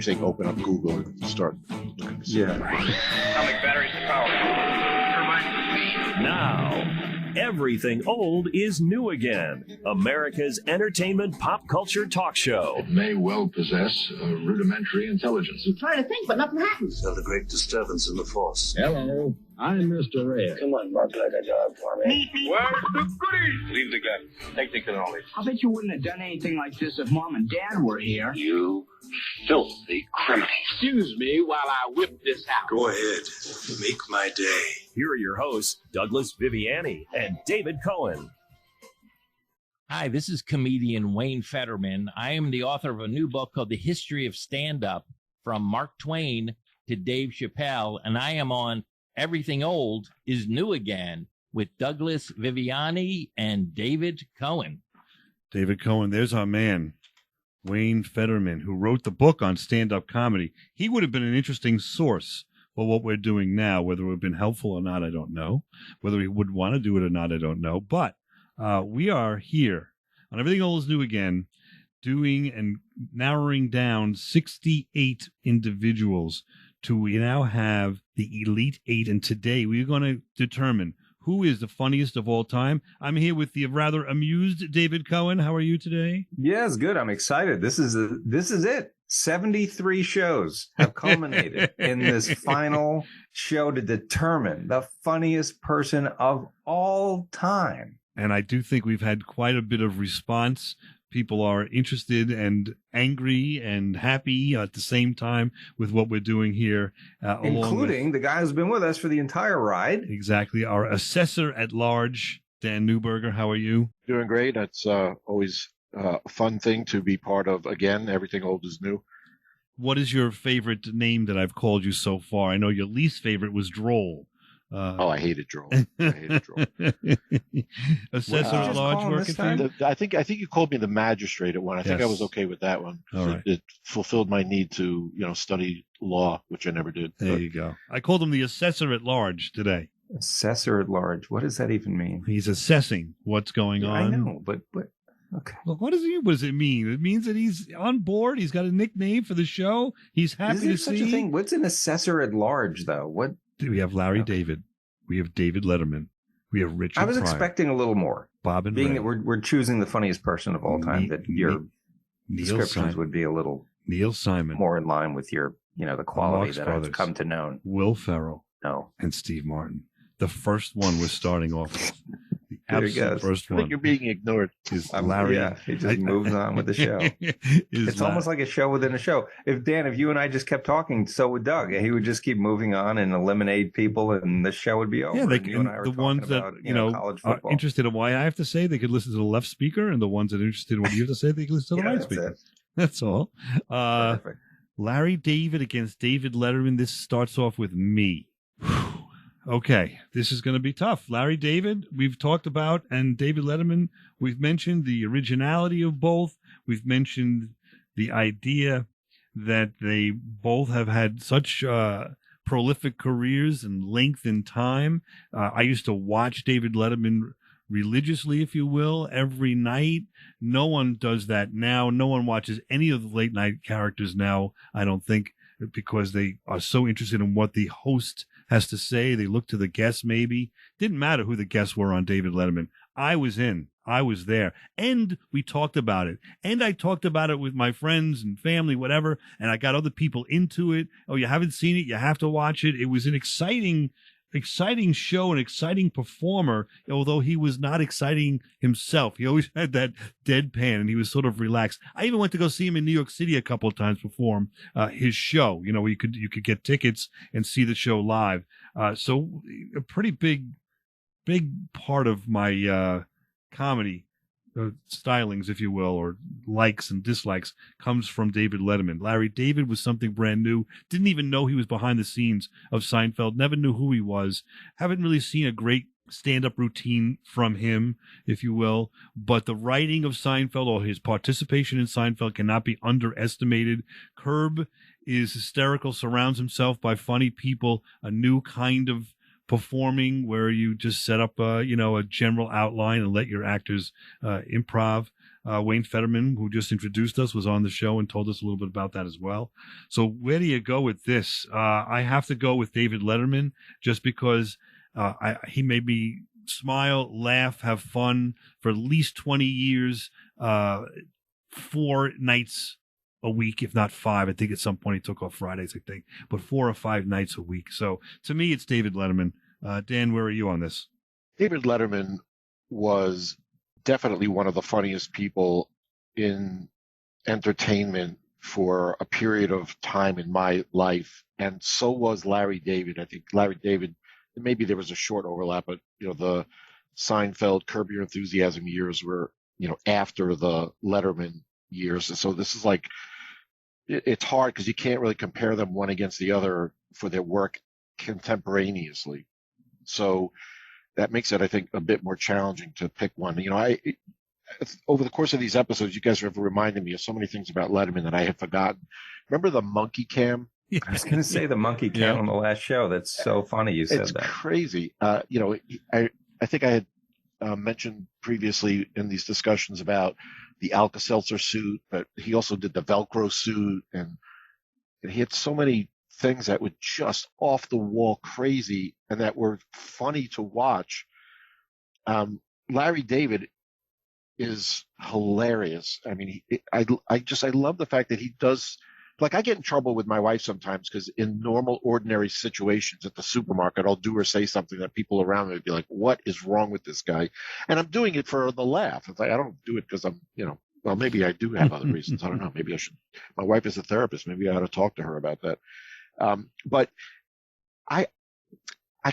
saying open up Google and start looking to see. Yeah. Atomic batteries to power. Now, everything old is new again. America's entertainment pop culture talk show. It may well possess a rudimentary intelligence. I'm trying to think, but nothing happens. Felt a great disturbance in the force. Hello, I'm Mr. Red. Come on, bark like a dog for me. Where's the goodies? Leave the gun. Take the cannoli. I bet you wouldn't have done anything like this if Mom and Dad were here. You filthy criminal. Excuse me while I whip this out. Go ahead. Make my day. Here are your hosts, Douglas Viviani and David Cohen. Hi, this is comedian Wayne Fetterman. I am the author of a new book called The History of Stand-Up, From Mark Twain to Dave Chappelle, and I am on Everything Old is New Again with Douglas Viviani and David Cohen. David Cohen, there's our man, Wayne Fetterman, who wrote the book on stand-up comedy. He would have been an interesting source for what we're doing now. Whether it would have been helpful or not, I don't know. Whether he would want to do it or not, I don't know. But we are here on Everything Old is New Again, doing and narrowing down 68 individuals to we now have the Elite Eight. And today we're going to determine who is the funniest of all time. I'm here with the rather amused David Cohen. How are you today? Yes, good. I'm excited. This is it. 73 shows have culminated in this final show to determine the funniest person of all time. And I do think we've had quite a bit of response. People are interested and angry and happy at the same time with what we're doing here. Including the guy who's been with us for the entire ride. Exactly. Our assessor at large, Dan Newberger. How are you? Doing great. That's always a fun thing to be part of. Again, Everything Old is New. What is your favorite name that I've called you so far? I know your least favorite was Droll. I hated Droll. Assessor at large working for you? I think you called me the magistrate at one. I think I was okay with that one. All right. It fulfilled my need to, study law, which I never did. There you go. I called him the assessor at large today. Assessor at large. What does that even mean? He's assessing what's going on. I know, but okay. Well, what does it mean? It means that he's on board. He's got a nickname for the show. He's happy to see. Such a thing? What's an assessor at large, though? What? We have Larry David. We have David Letterman. We have Richard I was Pryor, expecting a little more. Bob and being Ray. that we're choosing the funniest person of all time, that your descriptions would be a little Neil Simon, more in line with your, the quality Marx that Brothers, I've come to know. Will Ferrell, and Steve Martin. The first one we're starting off with. The absolute first one. I think you're being ignored. Is Larry. Yeah, he just moves on with the show. It's almost like a show within a show. If you and I just kept talking, so would Doug. He would just keep moving on and eliminate people, and the show would be over. Yeah, the ones that are interested in what I have to say, they could listen to the left speaker, and the ones that are interested in what you have to say, they could listen to the right speaker. That's all. Perfect. Larry David against David Letterman. This starts off with me. Okay, this is going to be tough. Larry David, we've talked about, and David Letterman, we've mentioned the originality of both. We've mentioned the idea that they both have had such prolific careers and length in time. I used to watch David Letterman religiously, if you will, every night. No one does that now. No one watches any of the late night characters now, I don't think, because they are so interested in what the host has to say. They look to the guests, maybe. Didn't matter who the guests were on David Letterman. I was in. I was there. And we talked about it. And I talked about it with my friends and family, whatever. And I got other people into it. Oh, you haven't seen it? You have to watch it. It was an exciting show, an exciting performer, although he was not exciting himself. He always had that deadpan, and he was sort of relaxed. I even went to go see him in New York City a couple of times perform his show. You could get tickets and see the show live. So a pretty big part of my comedy stylings, if you will, or likes and dislikes, comes from David Letterman. Larry David was something brand new. Didn't even know he was behind the scenes of Seinfeld. Never knew who he was. Haven't really seen a great stand-up routine from him, if you will. But the writing of Seinfeld, or his participation in Seinfeld, cannot be underestimated. Curb is hysterical, surrounds himself by funny people, a new kind of performing where you just set up a general outline and let your actors improv. Wayne Fetterman, who just introduced us, was on the show and told us a little bit about that as well. So where do you go with this? I have to go with David Letterman just because he made me smile, laugh, have fun for at least 20 years, 4 nights a week, if not 5. I think at some point he took off Fridays, I think, but 4 or 5 nights a week. So to me, it's David Letterman. Dan, where are you on this? David Letterman was definitely one of the funniest people in entertainment for a period of time in my life, and so was Larry David. I think Larry David, maybe there was a short overlap, but the Seinfeld, Curb Your Enthusiasm years were after the Letterman years, and so this is like it's hard because you can't really compare them one against the other for their work contemporaneously. So that makes it, I think, a bit more challenging to pick one. Over the course of these episodes, you guys have reminded me of so many things about Letterman that I had forgotten. Remember the monkey cam? I was going to say the monkey cam on the last show. That's so funny you said that. It's crazy. I think I had mentioned previously in these discussions about the Alka-Seltzer suit, but he also did the Velcro suit, and he had so many things that were just off the wall crazy and that were funny to watch. Larry David is hilarious. I mean, I love the fact that he does, like, I get in trouble with my wife sometimes because in normal, ordinary situations at the supermarket, I'll do or say something that people around me would be like, what is wrong with this guy? And I'm doing it for the laugh. It's like, I don't do it because I'm, well, maybe I do have other reasons. I don't know. Maybe I should. My wife is a therapist. Maybe I ought to talk to her about that. But I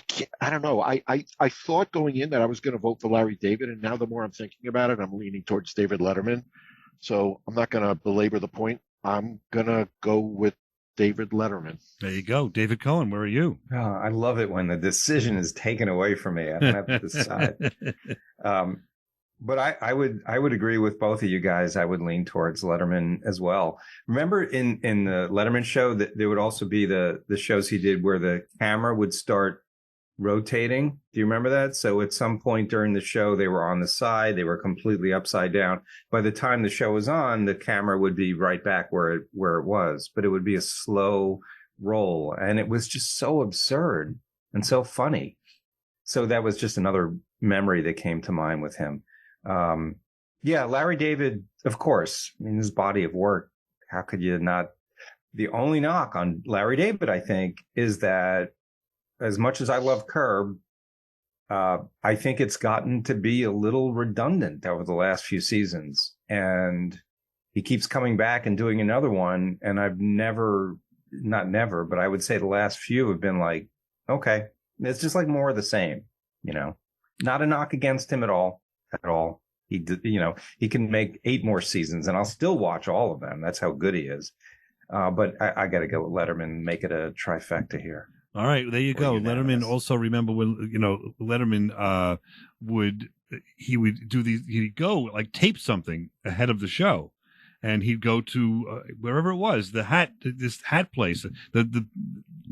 can't, I don't know. I thought going in that I was going to vote for Larry David, and now the more I'm thinking about it, I'm leaning towards David Letterman. So I'm not going to belabor the point. I'm going to go with David Letterman. There you go. David Cohen, where are you? Oh, I love it when the decision is taken away from me. I don't have to decide. But I would agree with both of you guys. I would lean towards Letterman as well. Remember in the Letterman show that there would also be the shows he did where the camera would start rotating. Do you remember that? So at some point during the show, they were on the side. They were completely upside down. By the time the show was on, the camera would be right back where it was, but it would be a slow roll. And it was just so absurd and so funny. So that was just another memory that came to mind with him. Larry David, of course, in his body of work, how could you not? The only knock on Larry David, I think, is that as much as I love Curb, I think it's gotten to be a little redundant over the last few seasons. And he keeps coming back and doing another one. And I've not never, but I would say the last few have been like, okay, it's just like more of the same, not a knock against him at all. He did, he can make 8 more seasons and I'll still watch all of them. That's how good he is. But I got to go with Letterman, make it a trifecta here. All right, there you go. Letterman also, remember when, Letterman would do these, he'd go like tape something ahead of the show. And he'd go to wherever it was, this hat place, the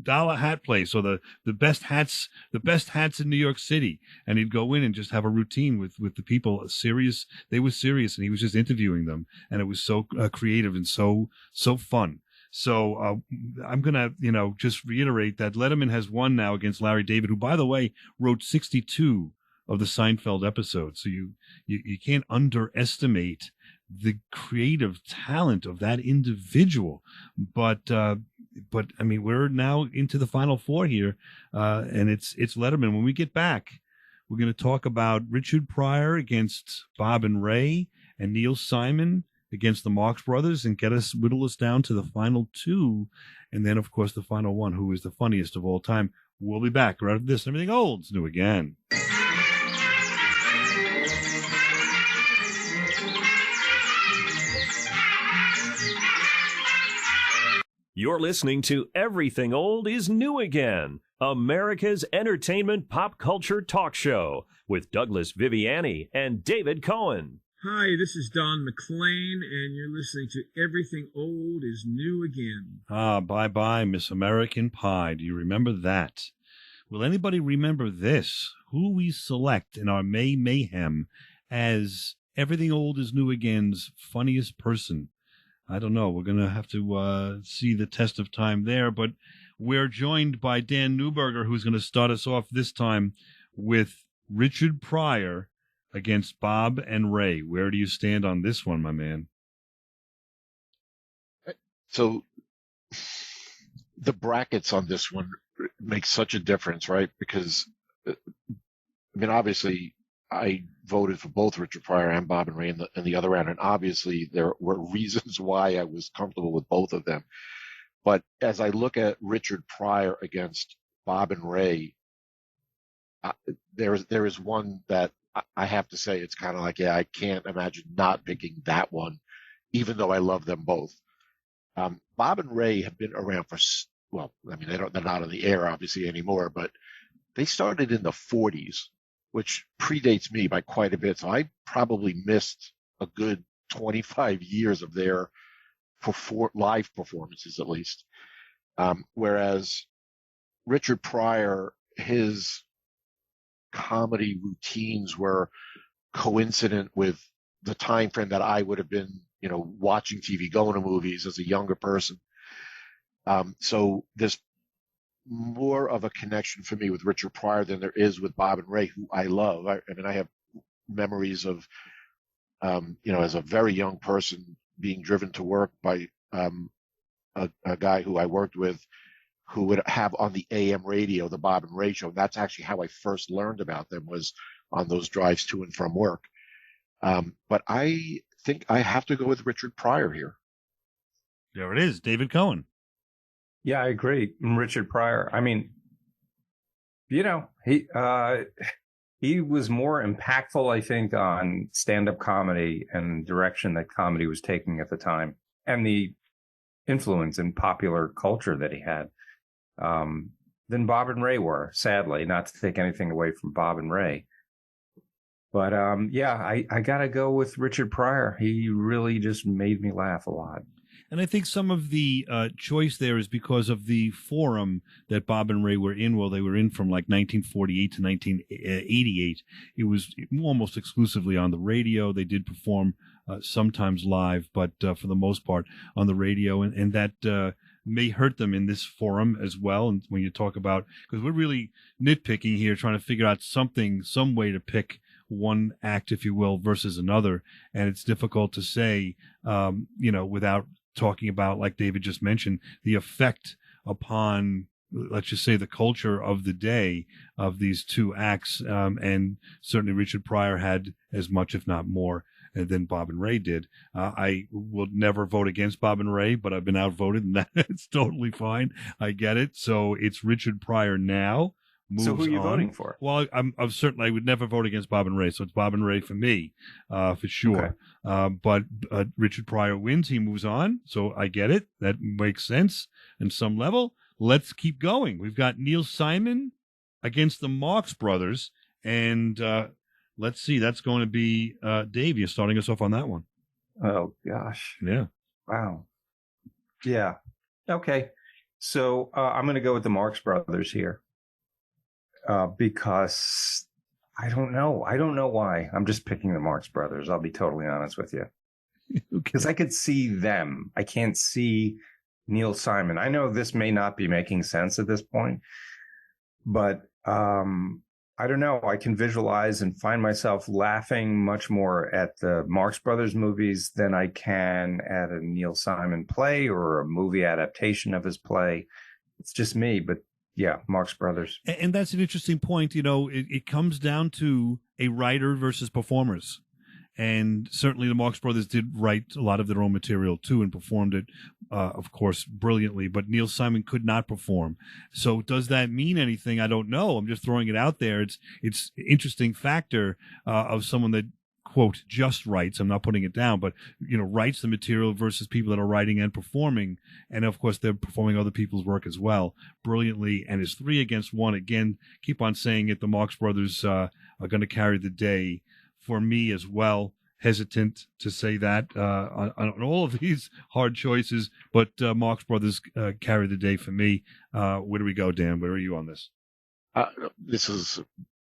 dollar hat place, or the best hats in New York City. And he'd go in and just have a routine with the people. Serious, they were serious, and he was just interviewing them, and it was so creative and so fun. So I'm gonna just reiterate that Letterman has won now against Larry David, who, by the way, wrote 62 of the Seinfeld episodes. So you can't underestimate the creative talent of that individual. But I mean, we're now into the final 4 here, and it's Letterman. When we get back, we're going to talk about Richard Pryor against Bob and Ray, and Neil Simon against the Marx Brothers, and whittle us down to the final 2, and then of course the final one, who is the funniest of all time. We'll be back right after this. Everything old's new again. You're listening to Everything Old is New Again, America's entertainment pop culture talk show with Douglas Viviani and David Cohen. Hi, this is Don McLean, and you're listening to Everything Old is New Again. Bye-bye, Miss American Pie. Do you remember that? Will anybody remember this? Who we select in our May Mayhem as Everything Old is New Again's funniest person. I don't know. We're going to have to see the test of time there, but we're joined by Dan Newberger, who's going to start us off this time with Richard Pryor against Bob and Ray. Where do you stand on this one, my man? So the brackets on this one make such a difference, right? Because, I mean, obviously, I voted for both Richard Pryor and Bob and Ray in the other round, and obviously there were reasons why I was comfortable with both of them. But as I look at Richard Pryor against Bob and Ray, there is one that I have to say it's kind of like, yeah, I can't imagine not picking that one, even though I love them both. Bob and Ray have been around for, well, I mean, they're not on the air obviously anymore, but they started in the 40s, which predates me by quite a bit. So I probably missed a good 25 years of their live performances, at least. Whereas Richard Pryor, his comedy routines were coincident with the time frame that I would have been, watching TV, going to movies as a younger person. So there's more of a connection for me with Richard Pryor than there is with Bob and Ray, who I love. I mean, I have memories of, as a very young person being driven to work by a guy who I worked with who would have on the AM radio, the Bob and Ray show. And that's actually how I first learned about them, was on those drives to and from work. But I think I have to go with Richard Pryor here. There it is, David Cohen. Yeah, I agree. Richard Pryor. I mean, he was more impactful, I think, on stand-up comedy and direction that comedy was taking at the time, and the influence in popular culture that he had, than Bob and Ray were, sadly, not to take anything away from Bob and Ray. But I got to go with Richard Pryor. He really just made me laugh a lot. And I think some of the choice there is because of the forum that Bob and Ray were in. Well, they were in from like 1948 to 1988. It was almost exclusively on the radio. They did perform sometimes live, but for the most part on the radio. And that may hurt them in this forum as well. And when you talk about, because we're really nitpicking here, trying to figure out some way to pick one act, if you will, versus another. And it's difficult to say, without talking about, like David just mentioned, the effect upon, let's just say, the culture of the day of these two acts. And certainly Richard Pryor had as much, if not more, than Bob and Ray did. I will never vote against Bob and Ray, but I've been outvoted, and that's totally fine. I get it. So it's Richard Pryor now. So who are you voting for? Well, I'm certain I would never vote against Bob and Ray, so it's Bob and Ray for me, for sure. Okay. But Richard Pryor wins. He moves on, so I get it. That makes sense on some level. Let's keep going. We've got Neil Simon against the Marx Brothers, and let's see. That's going to be Dave. You're starting us off on that one. Oh, gosh. Yeah. Wow. Yeah. Okay. So I'm going to go with the Marx Brothers here. Because I don't know. I don't know why. I'm just picking the Marx Brothers. I'll be totally honest with you. Because I could see them. I can't see Neil Simon. I know this may not be making sense at this point, but I don't know. I can visualize and find myself laughing much more at the Marx Brothers movies than I can at a Neil Simon play or a movie adaptation of his play. It's just me, but yeah, Marx Brothers. And that's an interesting point. It comes down to a writer versus performers. And certainly the Marx Brothers did write a lot of their own material too and performed it, of course, brilliantly. But Neil Simon could not perform. So does that mean anything? I don't know. I'm just throwing it out there. It's an interesting factor of someone that, quote, just writes. I'm not putting it down, but, writes the material versus people that are writing and performing. And of course, they're performing other people's work as well brilliantly. And it's 3 against 1. Again, keep on saying it. The Marx Brothers are going to carry the day for me as well. Hesitant to say that on all of these hard choices, but Marx Brothers carry the day for me. Where do we go, Dan? Where are you on this? This is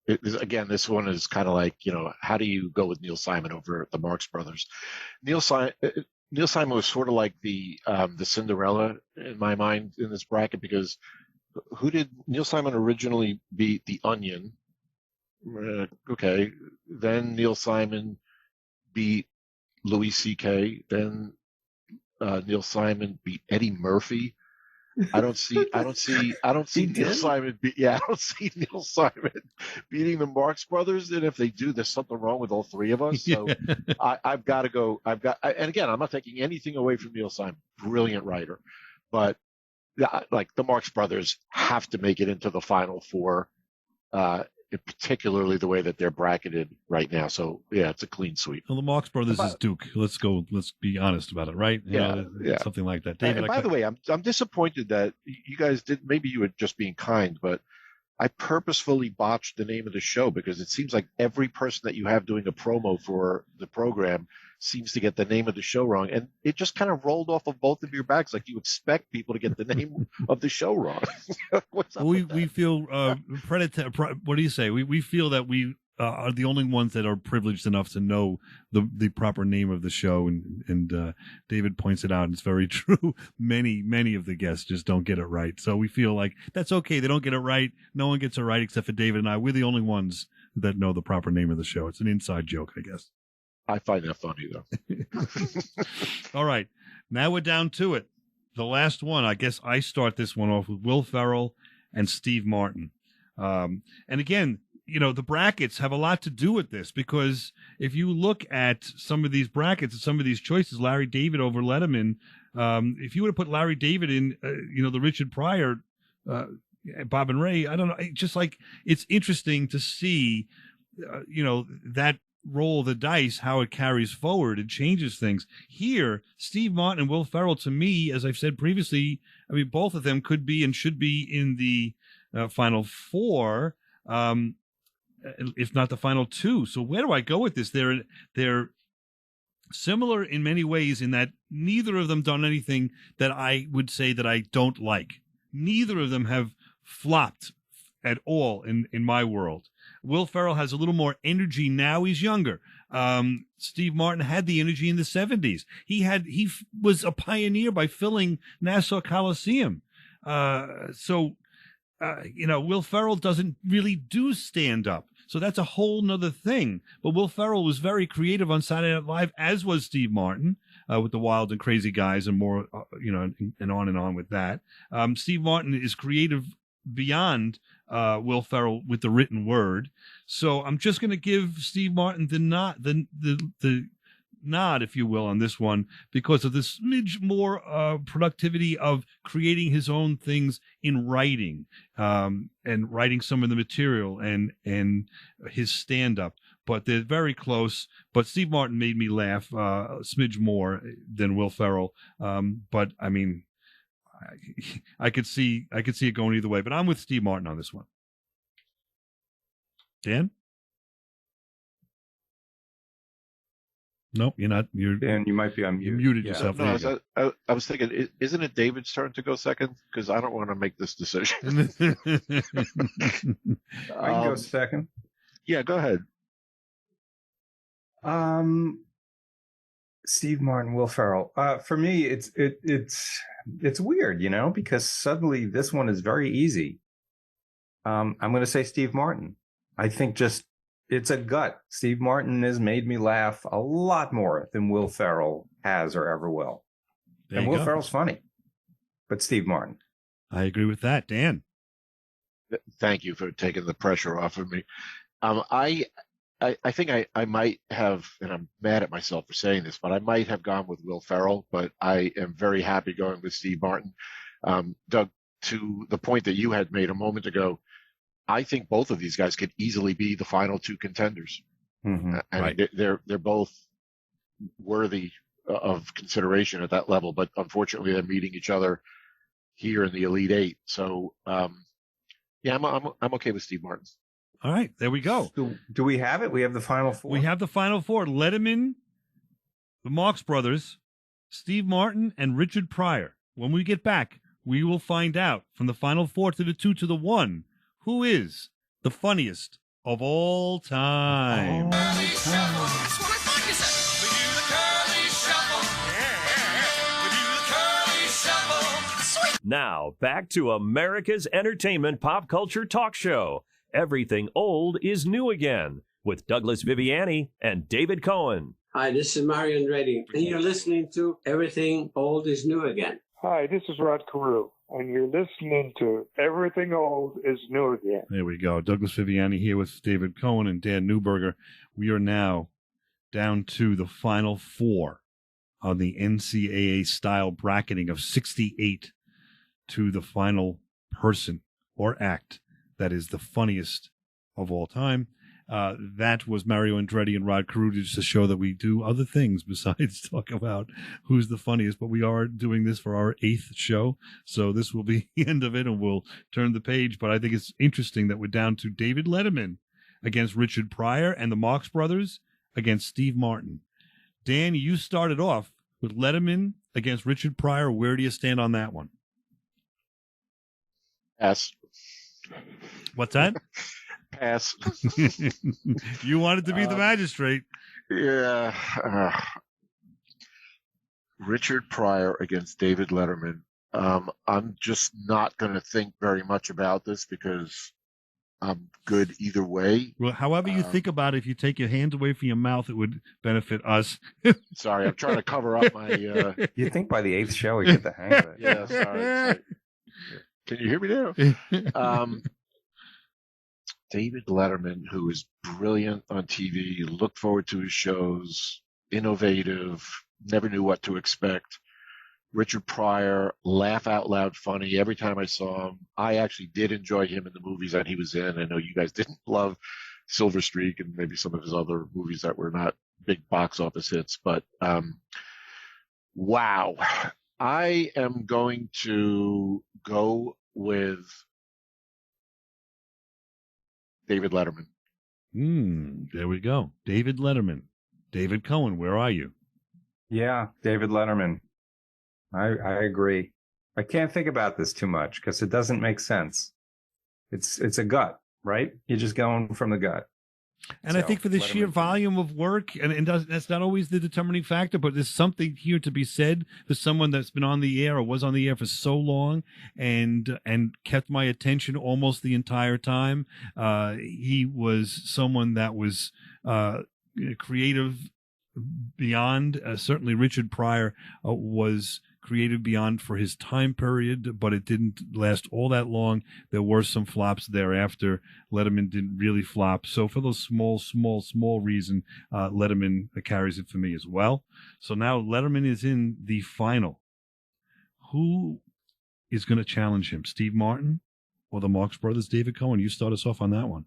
again, this one is kind of like, how do you go with Neil Simon over the Marx Brothers? Neil Simon was sort of like the Cinderella in my mind in this bracket, because who did Neil Simon originally beat? The Onion. Okay. Then Neil Simon beat Louis C.K. Then Neil Simon beat Eddie Murphy. I don't see Neil Simon beating the Marx Brothers. And if they do, there's something wrong with all three of us. So I've got to go. And again, I'm not taking anything away from Neil Simon. Brilliant writer. But like the Marx Brothers have to make it into the final four, particularly the way that they're bracketed right now. So yeah, it's a clean sweep. Well, the Marx Brothers is Duke. Let's be honest about it, right? Yeah. Something like that. David, and by the way, I'm disappointed that you guys did. Maybe you were just being kind, but I purposefully botched the name of the show, because it seems like every person that you have doing a promo for the program seems to get the name of the show wrong, and it just kind of rolled off of both of your backs. Like you expect people to get the name of the show wrong. What's up with that? We feel what do you say? We feel that we are the only ones that are privileged enough to know the proper name of the show, and David points it out, and it's very true. Many of the guests just don't get it right, so we feel like that's okay. They don't get it right. No one gets it right except for David and I. We're the only ones that know the proper name of the show. It's an inside joke, I guess. I find that funny, though. All right. Now we're down to it. The last one. I guess I start this one off with Will Ferrell and Steve Martin. And again, the brackets have a lot to do with this, because if you look at some of these brackets and some of these choices, Larry David over Letterman, if you would have put Larry David in, the Richard Pryor, Bob and Ray, I don't know. Just like, it's interesting to see, that roll of the dice, how it carries forward. It changes things. Here, Steve Martin and Will Ferrell, to me, as I've said previously, I mean, both of them could be and should be in the final four, if not the final two. So where do I go with this? They're similar in many ways in that neither of them done anything that I would say that I don't like. Neither of them have flopped at all in my world. Will Ferrell has a little more energy now. He's younger. Steve Martin had the energy in the 70s. He was a pioneer by filling Nassau Coliseum. Will Ferrell doesn't really do stand up. So that's a whole nother thing. But Will Ferrell was very creative on Saturday Night Live, as was Steve Martin, with the Wild and Crazy Guys and more, and on with that. Steve Martin is creative beyond Will Ferrell with the written word. So I'm just going to give Steve Martin the nod, if you will, on this one, because of the smidge more productivity of creating his own things in writing, and writing some of the material and his stand-up. But they're very close. But Steve Martin made me laugh a smidge more than Will Ferrell. But I mean, I could see it going either way. But I'm with Steve Martin on this one. Dan? Nope, you're not. Dan, you might be on mute. You muted yourself. No, I was thinking, isn't it David's turn to go second? Because I don't want to make this decision. I can go second. Yeah, go ahead. Steve Martin, Will Ferrell. For me, it's weird, because suddenly this one is very easy. I'm going to say Steve Martin. I think it's a gut. Steve Martin has made me laugh a lot more than Will Ferrell has or ever will. And Will Ferrell's funny, but Steve Martin. I agree with that. Dan? Thank you for taking the pressure off of me. I think I might have, and I'm mad at myself for saying this, but I might have gone with Will Ferrell, but I am very happy going with Steve Martin. Doug, to the point that you had made a moment ago, I think both of these guys could easily be the final two contenders. Mm-hmm. And right. They're both worthy of consideration at that level, but unfortunately they're meeting each other here in the Elite Eight. So, I'm okay with Steve Martin. All right, there we go. Do we have it? We have the final four. We have the final four. Letterman, the Marx Brothers, Steve Martin, and Richard Pryor. When we get back, we will find out from the final four to the two to the one who is the funniest of all time. Now, back to America's entertainment pop culture talk show. Everything old is new again with Douglas Viviani and David Cohen. Hi, this is Mario Andretti, and you're listening to Everything Old is New Again. Hi, this is Rod Carew, and you're listening to Everything Old is New Again. There we go. Douglas Viviani here with David Cohen and Dan Newberger. We are now down to the final four on the NCAA style bracketing of 68 to the final person or act that is the funniest of all time. That was Mario Andretti and Rod Carew, just to show that we do other things besides talk about who's the funniest. But we are doing this for our 8th show, so this will be the end of it, and we'll turn the page. But I think it's interesting that we're down to David Letterman against Richard Pryor and the Marx Brothers against Steve Martin. Dan, you started off with Letterman against Richard Pryor. Where do you stand on that one? Pass. What's that? Pass. You wanted to be the magistrate. Yeah. Richard Pryor against David Letterman. I'm just not going to think very much about this because I'm good either way. Well, however you think about it, if you take your hands away from your mouth, it would benefit us. Sorry, I'm trying to cover up my... You think by the 8th show we get the hang of it. Yeah, sorry. Can you hear me now? David Letterman, who is brilliant on TV, looked forward to his shows, innovative, never knew what to expect. Richard Pryor, laugh out loud funny every time I saw him. I actually did enjoy him in the movies that he was in. I know you guys didn't love Silver Streak and maybe some of his other movies that were not big box office hits, but wow. I am going to go with David Letterman. There we go. David Letterman. David Cohen, where are you? Yeah, David Letterman. I agree. I can't think about this too much because it doesn't make sense. It's a gut, right? You're just going from the gut. And so, I think for the sheer volume of work, and that's not always the determining factor, but there's something here to be said for someone that's been on the air or was on the air for so long and kept my attention almost the entire time. He was someone that was creative beyond. Certainly Richard Pryor was creative beyond for his time period, but it didn't last all that long. There were some flops thereafter. Letterman didn't really flop. So for those small reason, Letterman carries it for me as well. So now Letterman is in the final. Who is going to challenge him? Steve Martin or the Marx Brothers? David Cohen, you start us off on that one.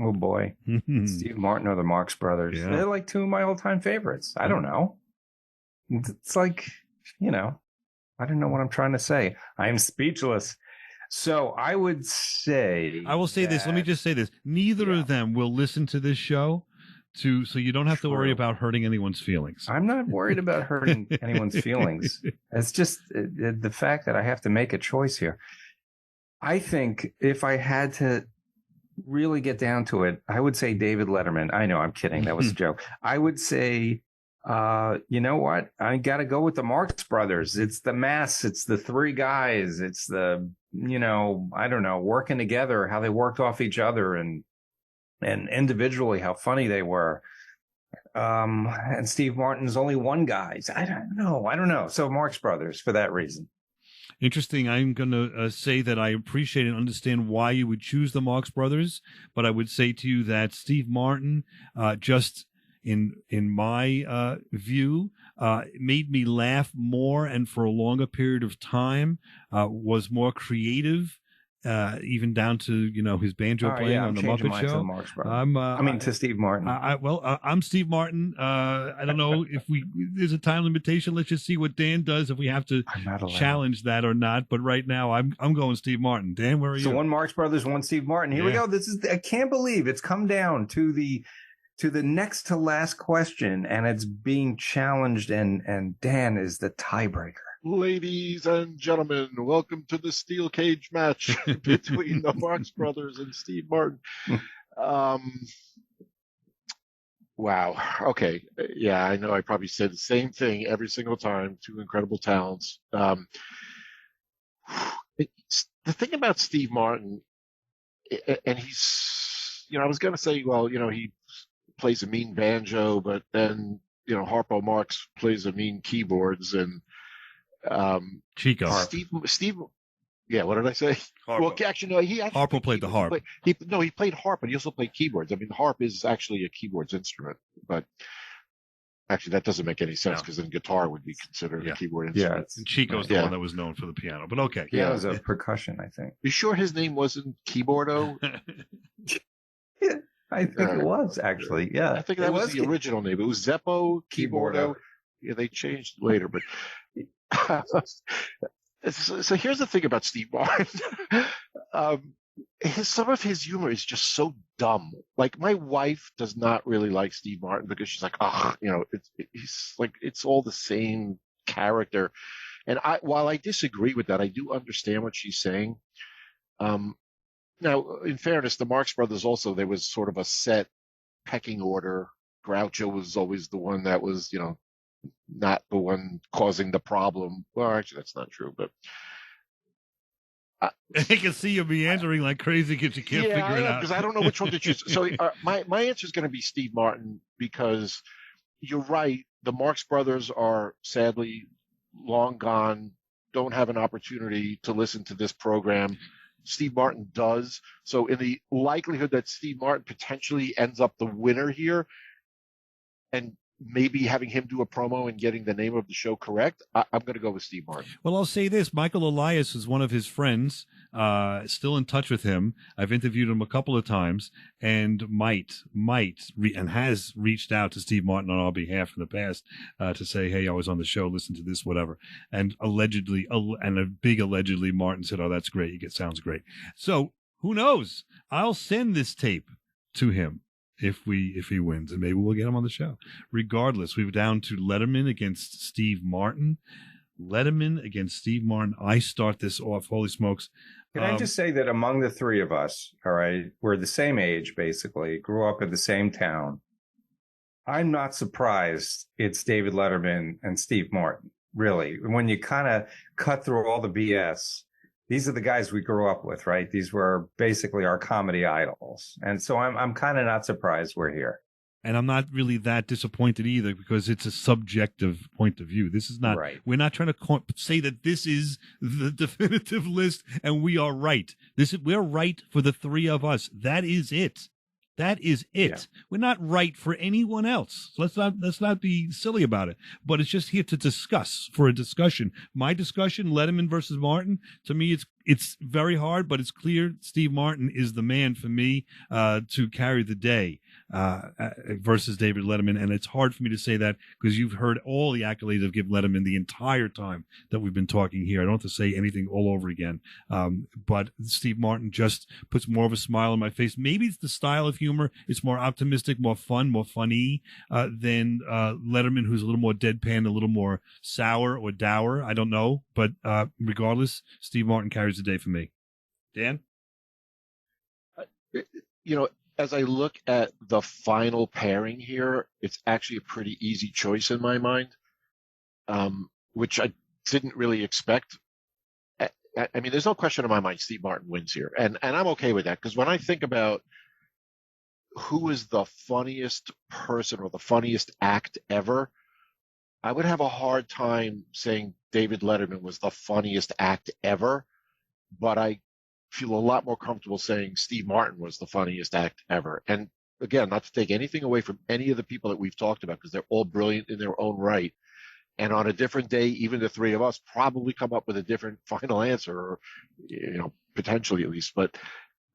Oh, boy. Steve Martin or the Marx Brothers. Yeah. They're like two of my all-time favorites. I don't know. It's like, I don't know what I'm trying to say. I'm speechless. So I would say... I will say this. Let me just say this. Neither of them will listen to this show, so you don't have to worry about hurting anyone's feelings. I'm not worried about hurting anyone's feelings. It's just the fact that I have to make a choice here. I think if I had to really get down to it, I would say David Letterman. I know, I'm kidding. That was a joke. I would say... you know what? I got to go with the Marx Brothers. It's the mass. It's the three guys. It's the, I don't know, working together, how they worked off each other and individually, how funny they were. And Steve Martin's only one guy. I don't know. So Marx Brothers for that reason. Interesting. I'm going to say that I appreciate and understand why you would choose the Marx Brothers, but I would say to you that Steve Martin just... in my view, made me laugh more and for a longer period of time, was more creative, even down to, his banjo playing on the Muppet Show. To Steve Martin. I'm Steve Martin. I don't know if there's a time limitation. Let's just see what Dan does, if we have to challenge that or not. But right now, I'm going Steve Martin. Dan, where are you? So one Marx Brothers, one Steve Martin. Here we go. I can't believe it's come down to the next to last question, and it's being challenged, and Dan is the tiebreaker. Ladies and gentlemen, welcome to the steel cage match between the Marx Brothers and Steve Martin. Wow. Okay. Yeah, I know. I probably said the same thing every single time. Two incredible talents. The thing about Steve Martin, and he's, I was going to say, well, he plays a mean banjo, but then, Harpo Marx plays a mean keyboards, and Chico. Steve. Yeah, what did I say? Harpo. Well, actually, no. Harpo played the harp. He played harp, but he also played keyboards. I mean, the harp is actually a keyboards instrument, but actually that doesn't make any sense because then guitar would be considered a keyboard instrument. Yeah, and Chico's the one that was known for the piano. But okay, it was a percussion, I think. You sure his name wasn't Keyboardo? Yeah, I think it was actually. Yeah, I think that was the original name. It was Zeppo Keyboardo. Yeah, they changed later, but. So here's the thing about Steve Martin. Some of his humor is just so dumb. Like, my wife does not really like Steve Martin because she's like, he's like, it's all the same character. And while I disagree with that, I do understand what she's saying. Now, in fairness, the Marx Brothers also, there was sort of a set pecking order. Groucho was always the one that was, not the one causing the problem. Well, actually, that's not true, but I can see you meandering like crazy because you can't figure it out. Because I don't know which one to choose. So my answer is going to be Steve Martin, because you're right. The Marx Brothers are sadly long gone, don't have an opportunity to listen to this program. Steve Martin does. So in the likelihood that Steve Martin potentially ends up the winner here, and maybe having him do a promo and getting the name of the show correct, I'm going to go with Steve Martin. Well, I'll say this. Michael Elias is one of his friends, still in touch with him. I've interviewed him a couple of times, and has reached out to Steve Martin on our behalf in the past to say, hey, I was on the show, listen to this, whatever. And allegedly, Martin said, oh, that's great. It sounds great. So who knows? I'll send this tape to him if he wins, and maybe we'll get him on the show. Regardless, we're down to Letterman against Steve Martin. Letterman against Steve Martin. I start this off. Holy smokes. Can I just say that among the three of us, all right, we're the same age, basically, grew up in the same town. I'm not surprised it's David Letterman and Steve Martin, really. When you kind of cut through all the BS, these are the guys we grew up with, right? These were basically our comedy idols. And so I'm kind of not surprised we're here. And I'm not really that disappointed either, because it's a subjective point of view. This is not, right. We're not trying to say that this is the definitive list and we are right. We're right for the three of us. That is it. That is it. Yeah. We're not right for anyone else. So let's not be silly about it. But it's just here to discuss, for a discussion. My discussion, Letterman versus Martin, to me it's very hard, but it's clear Steve Martin is the man for me to carry the day versus David Letterman. And it's hard for me to say that because you've heard all the accolades I've given Letterman the entire time that we've been talking here. I don't have to say anything all over again. But Steve Martin just puts more of a smile on my face. Maybe it's the style of humor. It's more optimistic, more fun, more funny than Letterman, who's a little more deadpan, a little more sour or dour. I don't know. But regardless, Steve Martin carries the day for me. Dan? As I look at the final pairing here, it's actually a pretty easy choice in my mind, which I didn't really expect. I mean, there's no question in my mind Steve Martin wins here. And I'm okay with that, because when I think about who is the funniest person or the funniest act ever, I would have a hard time saying David Letterman was the funniest act ever, but I feel a lot more comfortable saying Steve Martin was the funniest act ever. And again, not to take anything away from any of the people that we've talked about, because they're all brilliant in their own right. And on a different day, even the three of us probably come up with a different final answer, or, potentially at least. But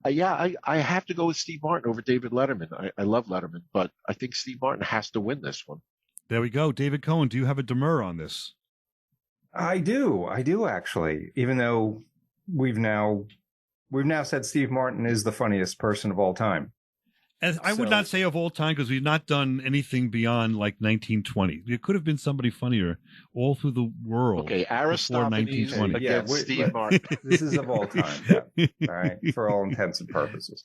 I have to go with Steve Martin over David Letterman. I love Letterman, but I think Steve Martin has to win this one. There we go. David Cohen, do you have a demur on this? I do actually, even though we've now said Steve Martin is the funniest person of all time. And I would not say of all time, because we've not done anything beyond like 1920. It could have been somebody funnier all through the world. Okay, Aristophanes against Steve Martin. This is of all time, yeah. All right, for all intents and purposes.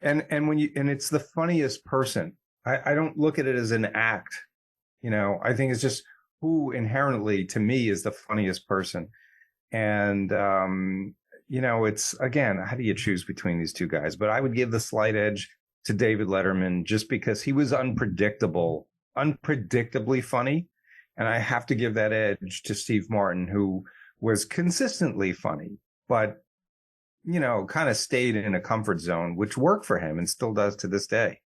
And when it's the funniest person. I don't look at it as an act. I think it's just who inherently to me is the funniest person. And it's, again, how do you choose between these two guys? But I would give the slight edge to David Letterman just because he was unpredictably funny. And I have to give that edge to Steve Martin, who was consistently funny, but, kind of stayed in a comfort zone, which worked for him and still does to this day.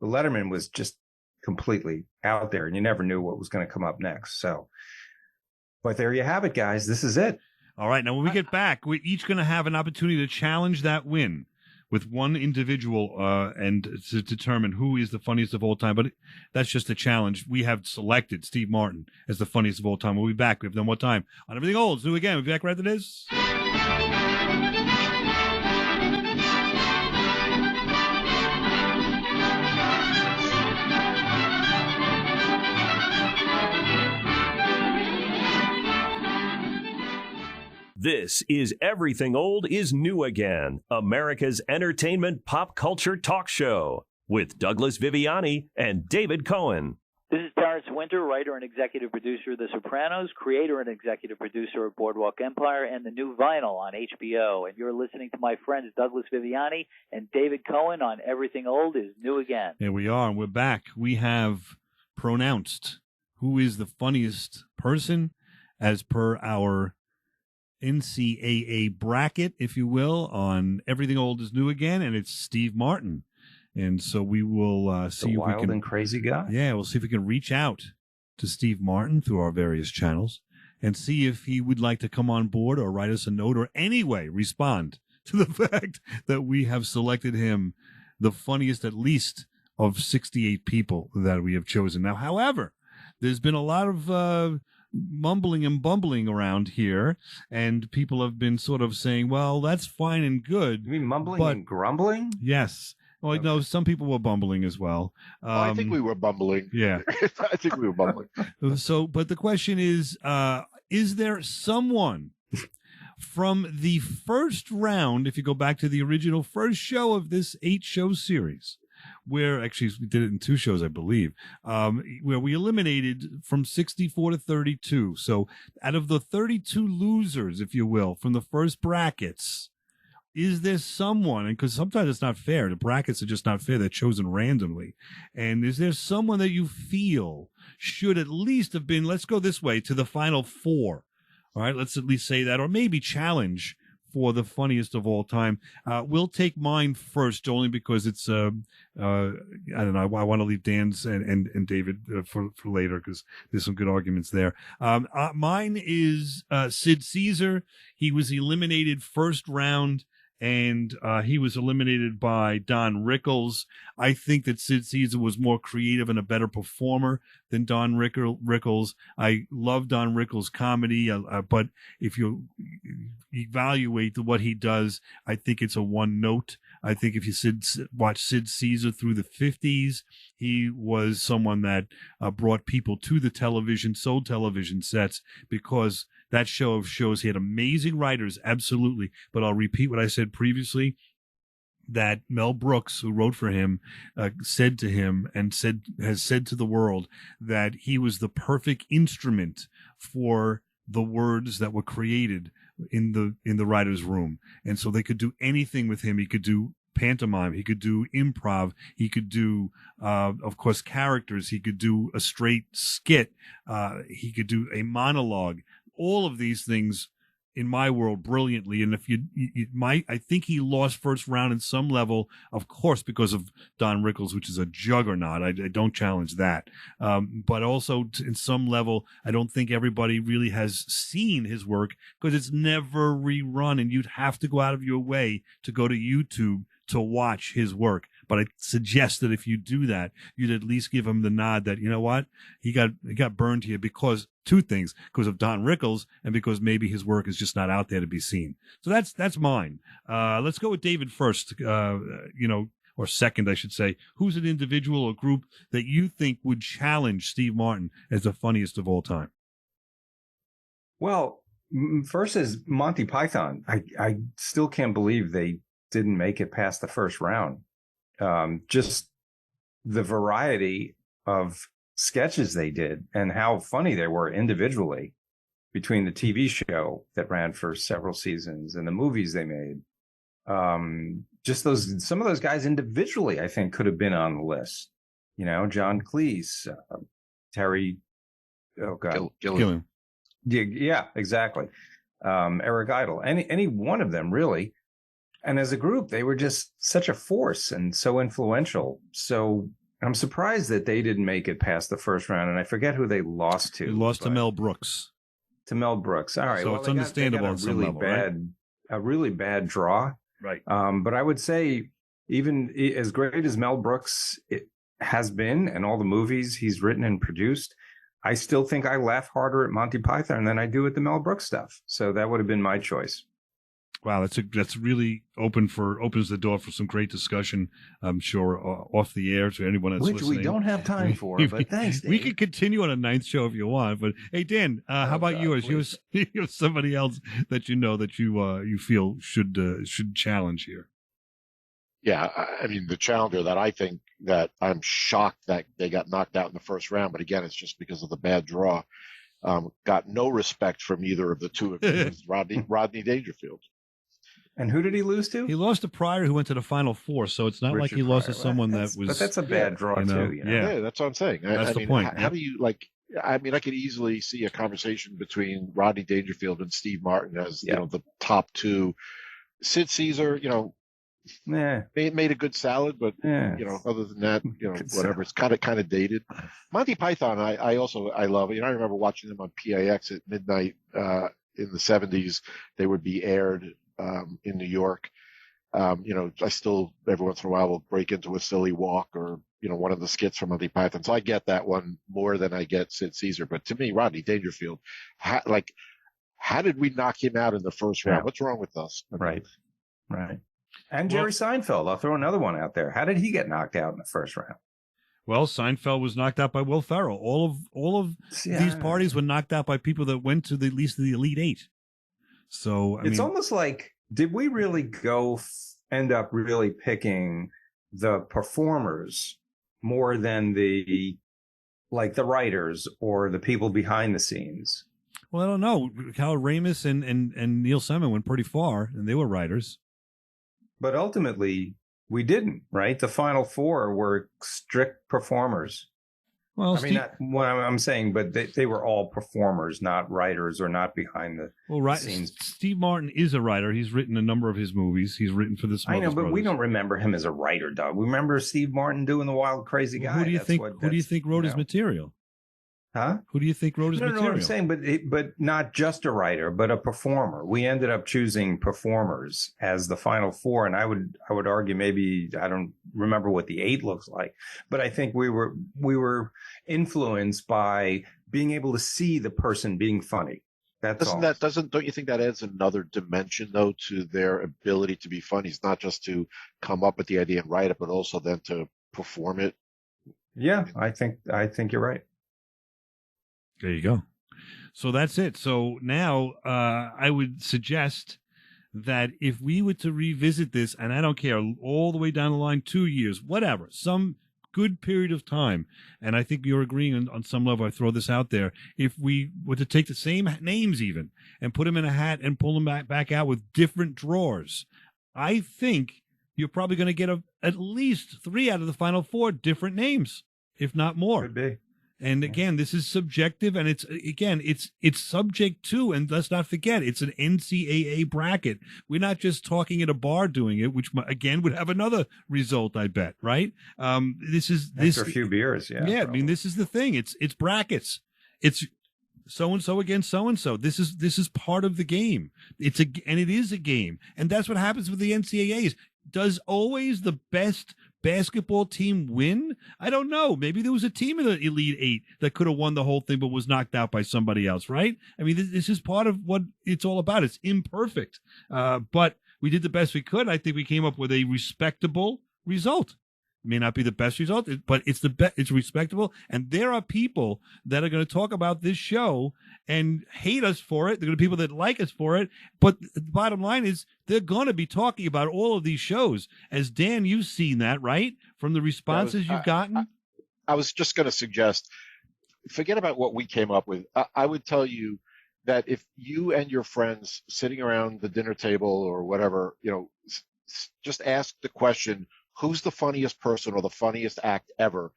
But Letterman was just completely out there, and you never knew what was going to come up next. So, but there you have it, guys. This is it. All right. Now, when we get back, we're each going to have an opportunity to challenge that win with one individual and to determine who is the funniest of all time. But that's just a challenge. We have selected Steve Martin as the funniest of all time. We'll be back. We have done one time on Everything Old is New Again. We'll be back right after this. This is Everything Old is New Again, America's entertainment pop culture talk show with Douglas Viviani and David Cohen. This is Terrence Winter, writer and executive producer of The Sopranos, creator and executive producer of Boardwalk Empire and the new Vinyl on HBO. And you're listening to my friends Douglas Viviani and David Cohen on Everything Old is New Again. Here we are, and we're back. We have pronounced who is the funniest person as per our NCAA bracket, if you will, on Everything Old is New Again, and it's Steve Martin. And so we will see if we wild can, and crazy guy. Yeah, we'll see if we can reach out to Steve Martin through our various channels and see if he would like to come on board or write us a note or anyway respond to the fact that we have selected him the funniest, at least, of 68 people that we have chosen. Now, however, there's been a lot of mumbling and bumbling around here, and people have been sort of saying, well, that's fine and good. You mean mumbling and grumbling? Yes. Well, no, some people were bumbling as well. I think we were bumbling. Yeah. I think we were bumbling. So, but the question is there someone from the first round, if you go back to the original first show of this 8-show series, where actually we did it in 2 shows, I believe, where we eliminated from 64 to 32. So out of the 32 losers, if you will, from the first brackets, is there someone, and because sometimes it's not fair, the brackets are just not fair, they're chosen randomly, and is there someone that you feel should at least have been, let's go this way, to the final 4? All right, let's at least say that, or maybe challenge for the funniest of all time. We'll take mine first, only because it's, I don't know, I want to leave Dan's and David for later, because there's some good arguments there. Mine is Sid Caesar. He was eliminated first round, and he was eliminated by Don Rickles. I think that Sid Caesar was more creative and a better performer than Don Rickles. I love Don Rickles' comedy, but if you evaluate what he does, I think it's a one note. I think if you watch Sid Caesar through the 50s, he was someone that brought people to the television, sold television sets, because that show shows he had amazing writers, absolutely. But I'll repeat what I said previously, that Mel Brooks, who wrote for him, said to him and has said to the world that he was the perfect instrument for the words that were created in the writer's room. And so they could do anything with him. He could do pantomime, he could do improv, he could do of course characters, he could do a straight skit, he could do a monologue. All of these things in my world brilliantly. And if I think he lost first round in some level, of course, because of Don Rickles, which is a juggernaut. I don't challenge that. But also in some level, I don't think everybody really has seen his work, because it's never rerun, and you'd have to go out of your way to go to YouTube to watch his work. But I suggest that if you do that, you'd at least give him the nod that, you know what, he got burned here because 2 things, because of Don Rickles and because maybe his work is just not out there to be seen. So that's mine. Let's go with David first, or second, I should say. Who's an individual or group that you think would challenge Steve Martin as the funniest of all time? Well, first is Monty Python. I still can't believe they didn't make it past the first round. just the variety of sketches they did and how funny they were individually between the TV show that ran for several seasons and the movies they made. Just some of those guys individually, I think, could have been on the list. You know, John Cleese, Terry, Gilliam. Yeah, exactly. Eric Idle, any one of them really. And as a group, they were just such a force and so influential. So I'm surprised that they didn't make it past the first round. And I forget who they lost to. They lost to Mel Brooks. To Mel Brooks. All right. So it's understandable on some level, right? A really bad draw. Right. But I would say even as great as Mel Brooks has been and all the movies he's written and produced, I still think I laugh harder at Monty Python than I do at the Mel Brooks stuff. So that would have been my choice. Wow, that's really opens the door for some great discussion. I'm sure off the air to anyone that's listening. Which we don't have time for, but thanks, Dave. We could continue on a ninth show if you want. But hey, Dan, how about yours? You have somebody else that you know that you feel should challenge here. Yeah, I mean the challenger that I think that I'm shocked that they got knocked out in the first round, but again, it's just because of the bad draw. Got no respect from either of the two of them. Rodney Dangerfield. And who did he lose to? He lost to Pryor, who went to the Final Four. So it's not like he lost to someone that was. But that's a bad draw too. You know? Yeah, that's what I'm saying. That's the point. How do you like? I mean, I could easily see a conversation between Rodney Dangerfield and Steve Martin as you know the top two. Sid Caesar, you know, made a good salad, but you know, other than that, you know, whatever. It's kind of dated. Monty Python, I also love it. You know, I remember watching them on PIX at midnight in the 70s. They would be aired in New York. You know, I still every once in a while will break into a silly walk or you know one of the skits from Monty Python. So I get that one more than I get Sid Caesar. But to me, Rodney Dangerfield, how did we knock him out in the first round? What's wrong with us? Right. And Jerry Seinfeld. I'll throw another one out there. How did he get knocked out in the first round? Well, Seinfeld was knocked out by Will Ferrell. All of these parties were knocked out by people that went to at least the Elite Eight. So it's almost like, did we really end up really picking the performers more than the writers or the people behind the scenes? Well, I don't know. Howard Ramis and Neil Simon went pretty far, and they were writers. But ultimately, we didn't, right? The final four were strict performers. Well, I mean, not what I'm saying, but they were all performers, not writers or not behind the scenes. Steve Martin is a writer. He's written a number of his movies. He's written for the Smothers I know, but Brothers. We don't remember him as a writer, Doug. We remember Steve Martin doing the Wild Crazy Guy. Who do you think wrote his material? Huh? Who do you think wrote his material? No, I'm saying, but not just a writer, but a performer. We ended up choosing performers as the final four, and I would argue maybe I don't remember what the 8 looks like, but I think we were influenced by being able to see the person being funny. Don't you think that adds another dimension though to their ability to be funny? It's not just to come up with the idea and write it, but also then to perform it. Yeah, I think you're right. There you go. So that's it. So now I would suggest that if we were to revisit this, and I don't care, all the way down the line, 2 years, whatever, some good period of time, and I think you're agreeing on some level, I throw this out there, if we were to take the same names even and put them in a hat and pull them back out with different drawers, I think you're probably going to get at least 3 out of the final 4 different names, if not more. Could be. And again, this is subjective, and it's subject to, and let's not forget, it's an NCAA bracket. We're not just talking at a bar doing it, which again would have another result, I bet, right? This after a few beers, yeah. Yeah, probably. I mean, this is the thing. It's brackets. It's so and so against so and so. This is part of the game. It is a game, and that's what happens with the NCAAs. Does always the best basketball team win? I don't know. Maybe there was a team in the Elite 8 that could have won the whole thing but was knocked out by somebody else, right? I mean, this is part of what it's all about. It's imperfect. But we did the best we could. I think we came up with a respectable result. May not be the best result, but it's the best. It's respectable, and there are people that are going to talk about this show and hate us for it. There are going to be people that like us for it, but the bottom line is they're going to be talking about all of these shows. As Dan, you've seen that, right? From the responses you've gotten. I was just going to suggest, forget about what we came up with. I would tell you that if you and your friends sitting around the dinner table or whatever, just ask the question, who's the funniest person or the funniest act ever?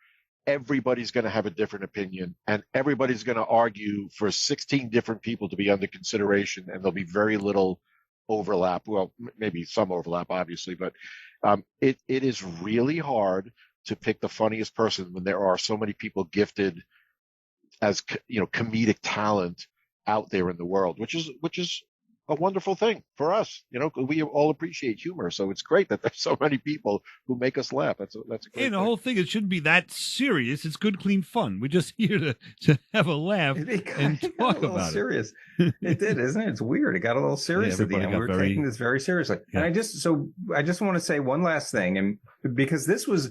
Everybody's going to have a different opinion, and everybody's going to argue for 16 different people to be under consideration, and there'll be very little overlap. Well, maybe some overlap, obviously, but it is really hard to pick the funniest person when there are so many people gifted as comedic talent out there in the world, which is a wonderful thing for us. We all appreciate humor, so it's great that there's so many people who make us laugh. That's a great thing. The thing. whole thing, it shouldn't be that serious. It's good, clean fun. We're just here to have a laugh and talk about serious. It did, isn't it? It's weird. It got a little serious at the end. We're taking this very seriously. Yeah. And I just want to say one last thing, and because this was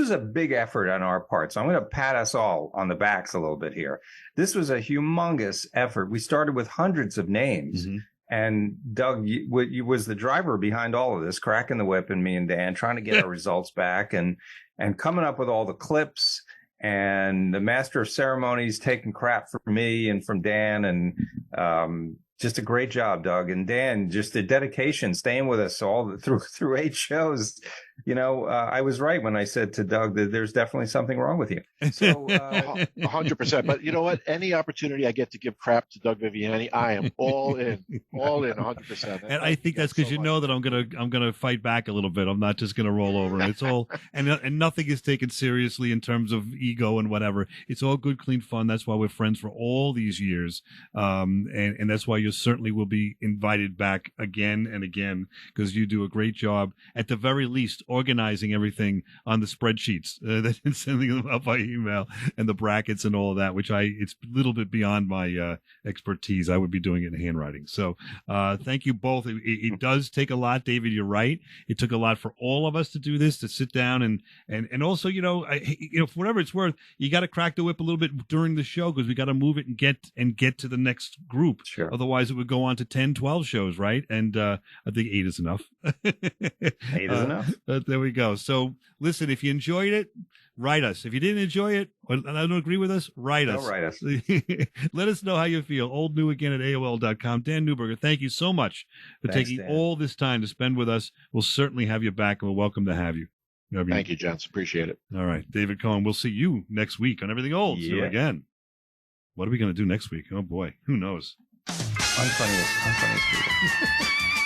a big effort on our part. So I'm going to pat us all on the backs a little bit here. This was a humongous effort. We started with hundreds of names. Mm-hmm. And Doug, you was the driver behind all of this, cracking the whip, and me and Dan trying to get our results back and coming up with all the clips, and the master of ceremonies taking crap from me and from Dan, and just a great job, Doug. And Dan, just the dedication, staying with us all through 8 shows. I was right when I said to Doug that there's definitely something wrong with you. So 100%. But you know what? Any opportunity I get to give crap to Doug Viviani, I am all in 100%. And I think that's because know that I'm gonna fight back a little bit. I'm not just gonna roll over. It's all and nothing is taken seriously in terms of ego and whatever. It's all good, clean fun. That's why we're friends for all these years, and that's why you certainly will be invited back again and again, because you do a great job. At the very least, organizing everything on the spreadsheets, and sending them out by email, and the brackets and all of that, it's a little bit beyond my expertise. I would be doing it in handwriting. So thank you both. It does take a lot, David. You're right. It took a lot for all of us to do this, to sit down and also, for whatever it's worth, you got to crack the whip a little bit during the show, because we got to move it and get to the next group. Sure. Otherwise, it would go on to 10, 12 shows, right? And I think 8 is enough. 8 is enough. There we go. So listen, if you enjoyed it, write us. If you didn't enjoy it, and I don't agree with us, write us. Write us. Let us know how you feel. oldnewagain@AOL.com. Dan Newberger, thank you so much for taking all this time to spend with us. We'll certainly have you back, and we're welcome to have you. Thank you, gents. Appreciate it. All right. David Cohen, we'll see you next week on Everything Old. See you again. What are we going to do next week? Oh, boy. Who knows? Unfunniest people.